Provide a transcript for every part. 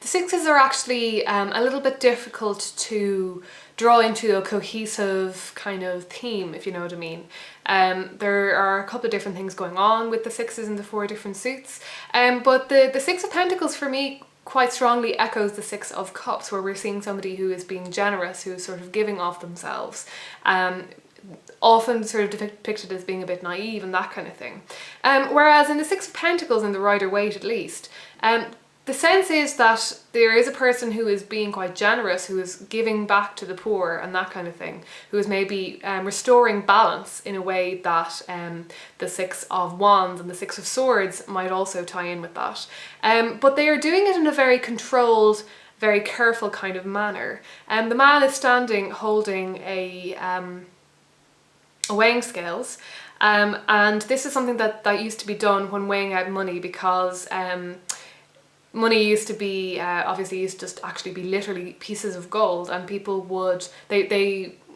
The sixes are actually a little bit difficult to draw into a cohesive kind of theme, if you know what I mean. There are a couple of different things going on with the sixes in the 4 different suits, but the Six of Pentacles for me quite strongly echoes the Six of Cups, where we're seeing somebody who is being generous, who is sort of giving off themselves, often sort of depicted as being a bit naive and that kind of thing. Whereas in the Six of Pentacles, in the Rider-Waite at least, the sense is that there is a person who is being quite generous, who is giving back to the poor and that kind of thing, who is maybe restoring balance in a way that the Six of Wands and the Six of Swords might also tie in with that. But they are doing it in a very controlled, very careful kind of manner. The man is standing holding a weighing scales, and this is something that used to be done when weighing out money, because money used to be, obviously used to just actually be literally pieces of gold, and people would,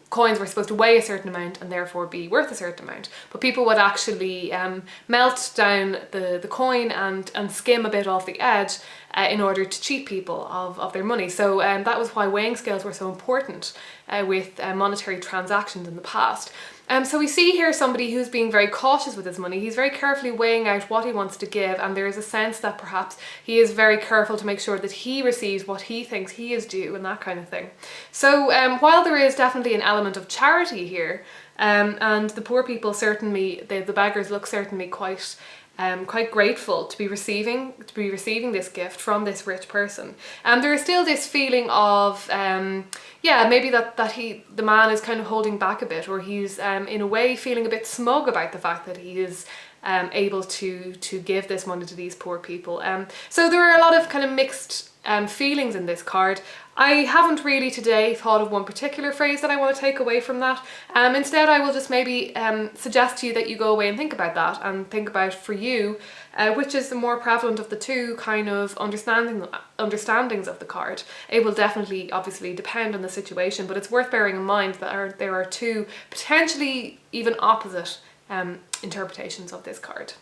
coins were supposed to weigh a certain amount and therefore be worth a certain amount, but people would actually melt down the coin and skim a bit off the edge in order to cheat people of their money. So that was why weighing scales were so important with monetary transactions in the past. So we see here somebody who's being very cautious with his money. He's very carefully weighing out what he wants to give, and there is a sense that perhaps he is very careful to make sure that he receives what he thinks he is due and that kind of thing. So while there is definitely an element of charity here, and the poor people certainly, the beggars look certainly quite grateful to be receiving this gift from this rich person. There is still this feeling of maybe that the man is kind of holding back a bit, or he's in a way feeling a bit smug about the fact that he is able to give this money to these poor people. So there are a lot of kind of mixed feelings in this card. I haven't really today thought of one particular phrase that I want to take away from that. Instead, I will just maybe suggest to you that you go away and think about that, and think about for you which is the more prevalent of the two kind of understandings of the card. It will definitely obviously depend on the situation, but it's worth bearing in mind that there are two potentially even opposite interpretations of this card.